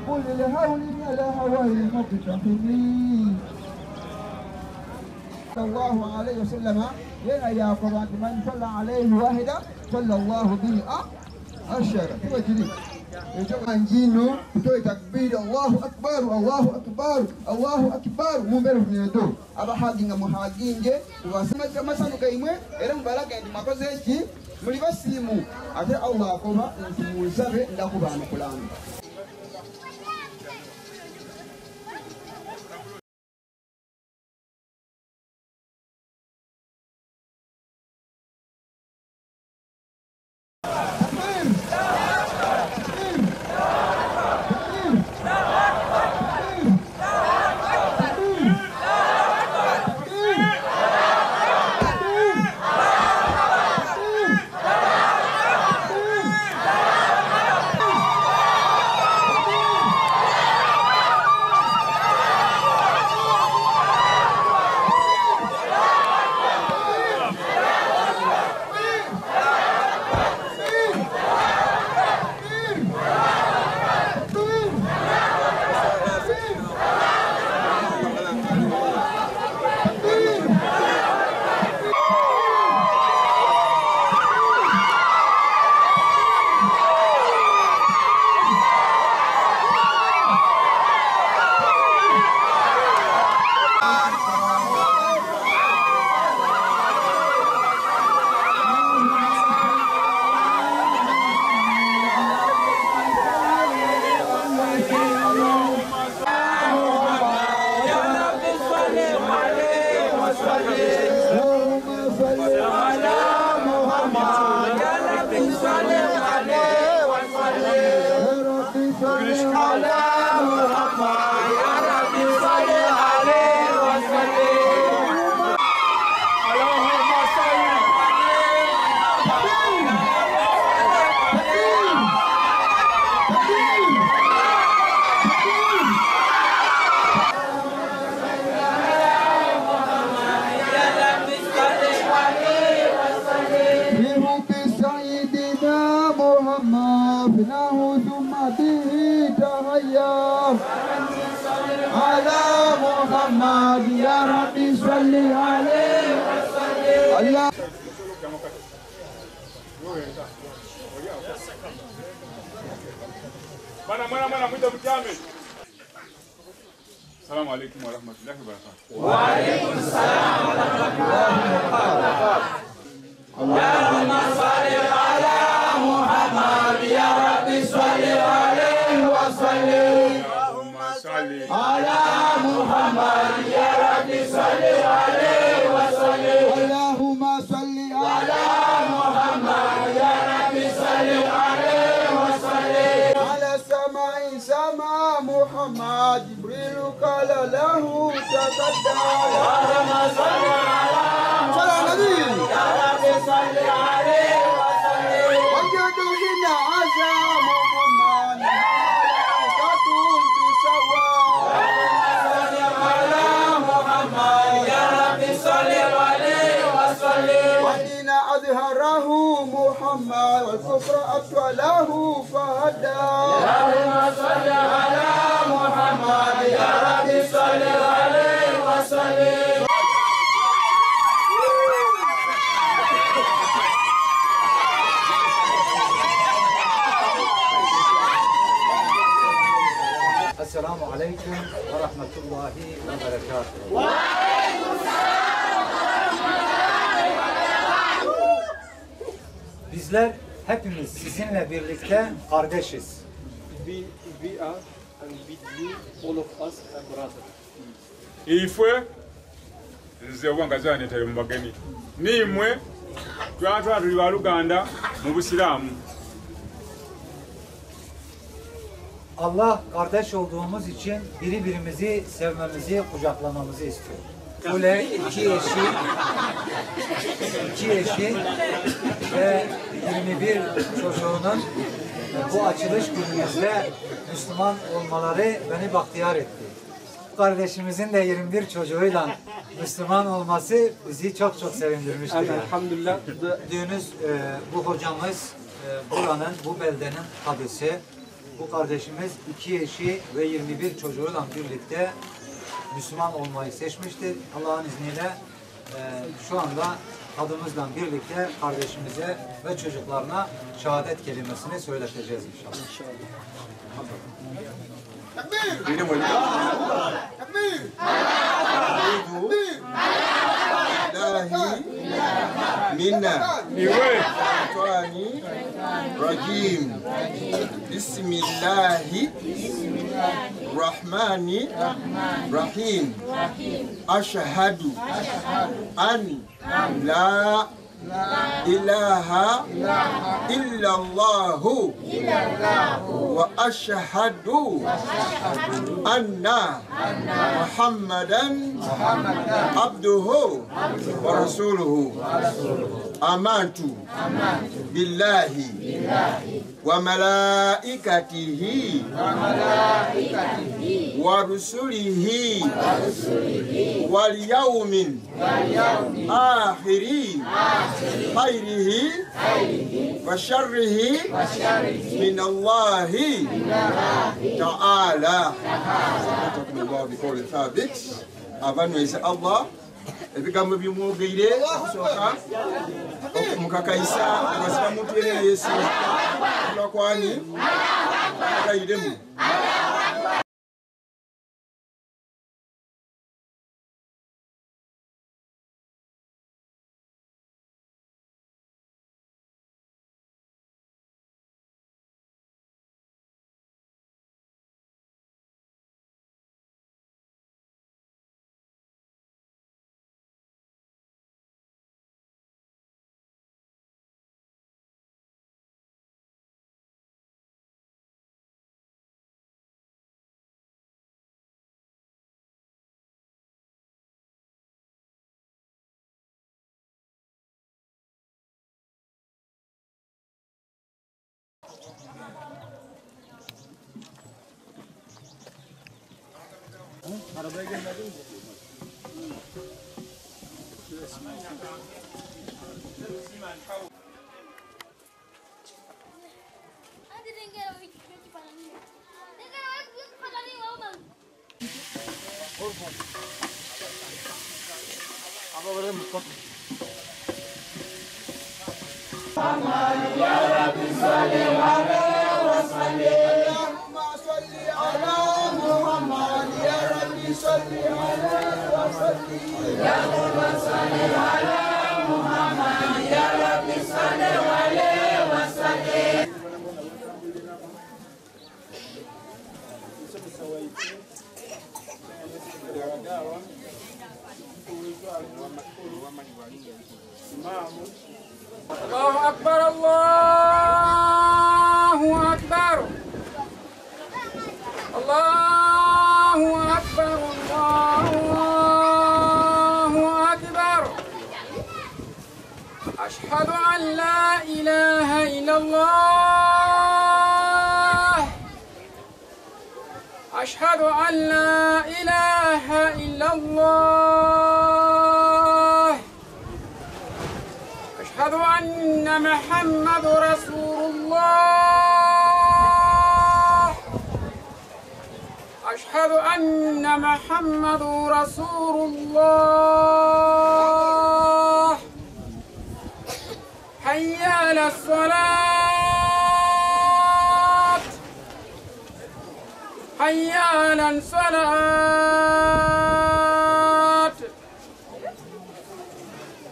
قل لهول على هواه مقتحمين صلى الله عليه وسلم يا قرآن من صلى عليه واحدة صلى الله به عشرة. Coba gini, coba njino tutoe takbiri Allahu akbar Allahu akbar Allahu akbar mumbere kunyeto abahaginga muhaginge tubasema kama sanu kaimwe era mubalaka ndi makoze ki muli basimu ate Allah akoba ntumuzabe ndakubana kulamba. على محمد يا ربي صل عليه وسلم. السلام عليكم ورحمة الله وبركاته. وعليكم السلام ورحمة الله وبركاته. اللهم صل على محمد يا ربي صل عليه وسلم. اللهم صل على محمد يا ربي صل عليه وسلم. اللهم صل على محمد يا ربي صل عليه وسلم. على السماء سما محمد جبريل قال له تقدم. اللهم صل على محمد يا ربي صل عليه وسلم. وجد هنا عزا محمد ملائكة تسوى. صل على محمد يا ربي صل عليه وسلم. والدين أظهره محمد والكفر أبطله فهدى. اللهم صل على محمد يا ربي صل عليه وسلم. السلام عليكم ورحمة الله وبركاته. وعليكم السلام ورحمة الله وبركاته. Bizler hepimiz sizinle birlikte kardeşiz. We are and with you, all of us are brothers. ifwe nze obwangazane tali mu bageni nimwe twatwa tuli baluganda mu Busiraamu. Allah kardeş olduğumuz için birbirimizi sevmemizi, kucaklamamızı istiyor. Kule iki eşi ve 21 çocuğunun bu açılış günümüzde Müslüman olmaları beni bahtiyar etti. Kardeşimizin de 21 çocuğuyla Müslüman olması bizi çok çok sevindirmiştir. And alhamdulillah, Gördüğünüz bu hocamız buranın, bu beldenin hadisi. Bu kardeşimiz 2 eşi ve 21 çocuğuyla birlikte Müslüman olmayı seçmiştir. Allah'ın izniyle şu anda adımızla birlikte kardeşimize ve çocuklarına şehadet kelimesini söyleteceğiz inşallah. Takbir! Takbir! Minna Shaytani Rajim. Bismillahi Rahmani Rahim. Ashhadu an la ilaha illallahu wa ashhadu anna Muhammadan abduhu wa rasuluhu. Amantu billahi wa malaikatihi wa rusulihi wal yawmin akhiri khairihi wa sharrihi min Allahi ta'ala. Sabatakumullahu biqawli thabit. Abanu isa Allah ebigambo byomwogeire kusooka mukakaisa abasira muntu yenna Yesu olakwani akairemu. Arabaya gelmedin mi? الله أكبر الله أكبر الله أكبر الله أكبر. أشهد أن لا إله إلا الله أشهد أن لا إله إلا الله أشهد أن محمد رسول الله أشهد أن محمد رسول الله. حي على الصلاة حي على الصلاة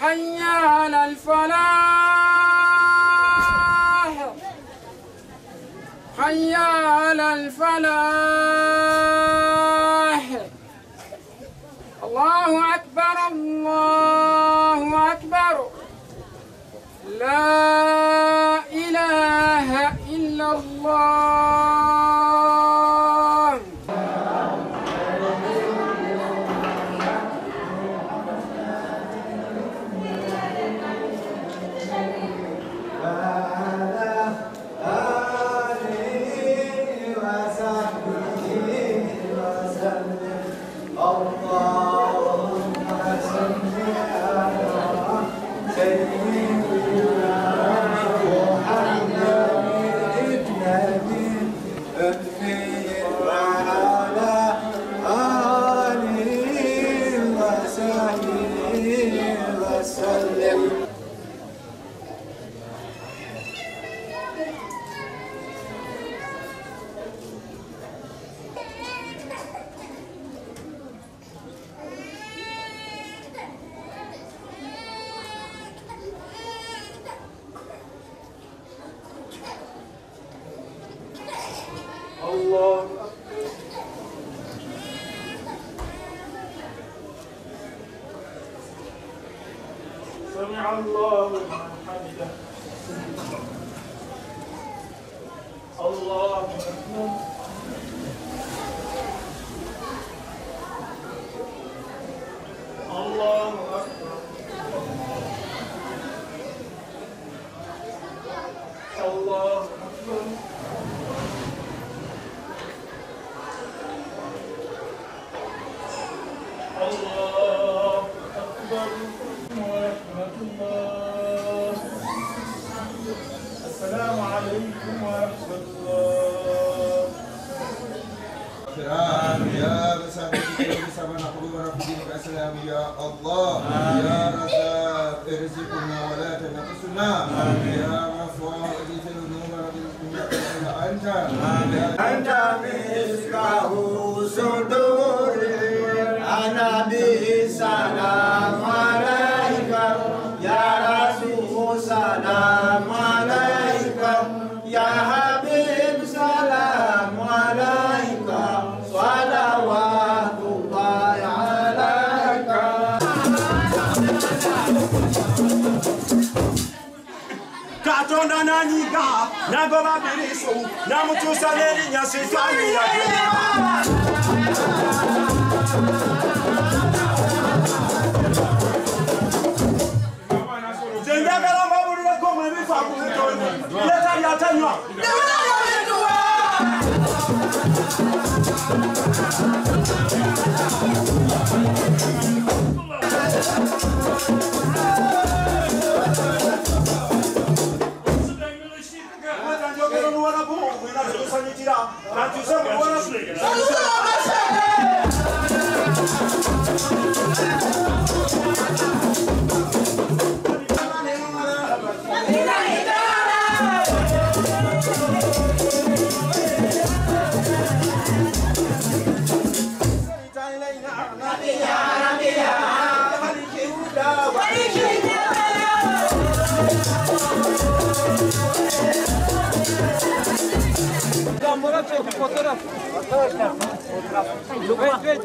حي على الفلاح حي على الفلاح. الله أكبر الله أكبر. لا إله إلا الله. سمع الله لمن حمده الله أكبر الله أكبر الله أكبر الله أكبر ورحمة الله السلام عليكم ورحمة الله يا بسبب قلوبنا في دينك السلام يا الله يا رزاق ارزقنا ولا تنقصنا يا غفور اغفر ذنوبنا انت انت مصباح صدور انا بالسلام عليك يا رسول سلام عليك يا حبيب سلام عليك صلوات الله عليك katonda nanyiga nagoba biriso namutuusa n'erinnya sitani yake nze njagala mbabulireko mwebifa ku mutonyi yetali atanywa Fotoğraf. Wait.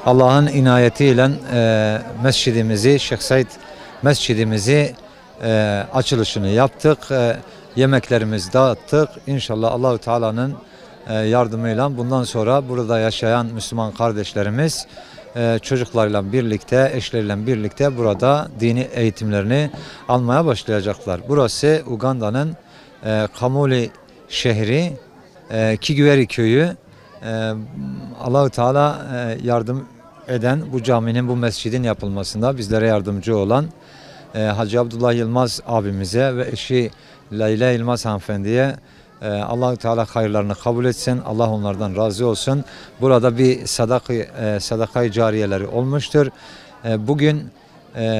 Allah'ın inayetiyle mescidimizi, Şeyh Said mescidimizi açılışını yaptık. Yemeklerimizi dağıttık. İnşallah Allahu Teala'nın yardımıyla bundan sonra burada yaşayan Müslüman kardeşlerimiz çocuklarıyla birlikte, eşleriyle birlikte burada dini eğitimlerini almaya başlayacaklar. Burası Uganda'nın Kamuli şehri, Kigweri köyü. Allahu Teala yardım eden bu caminin, bu mescidin yapılmasında bizlere yardımcı olan Hacı Abdullah Yılmaz abimize ve eşi Leyla Yılmaz hanımefendiye Allahu Teala hayırlarını kabul etsin. Allah onlardan razı olsun. Burada bir sadaka-i cariyeleri olmuştur. Bugün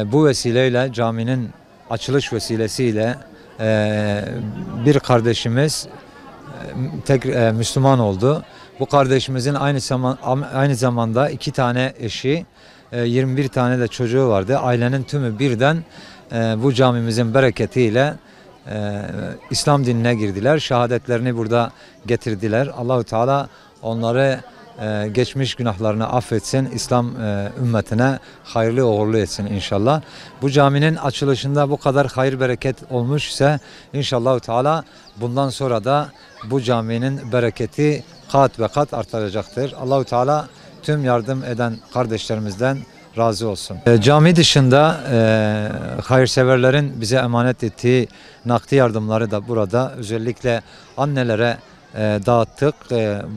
bu vesileyle, caminin açılış vesilesiyle bir kardeşimiz Müslüman oldu. Bu kardeşimizin aynı zamanda 2 tane eşi, 21 tane de çocuğu vardı. Ailenin tümü birden bu camimizin bereketiyle İslam dinine girdiler. Şehadetlerini burada getirdiler. Allahu Teala onları geçmiş günahlarını affetsin. İslam ümmetine hayırlı uğurlu etsin inşallah. Bu caminin açılışında bu kadar hayır bereket olmuş ise inşallah Teala bundan sonra da bu caminin bereketi kat ve kat artacaktır. Allahu Teala tüm yardım eden kardeşlerimizden razı olsun. Cami dışında hayırseverlerin bize emanet ettiği nakdi yardımları da burada özellikle annelere dağıttık.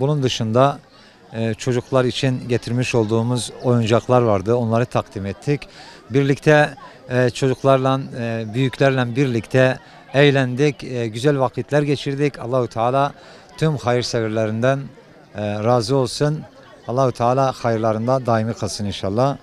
Bunun dışında çocuklar için getirmiş olduğumuz oyuncaklar vardı. Onları takdim ettik. Birlikte çocuklarla, büyüklerle birlikte eğlendik, güzel vakitler geçirdik. Allahu Teala tüm hayırseverlerinden razı olsun. Allahu Teala hayırlarında daimi kılsın inşallah.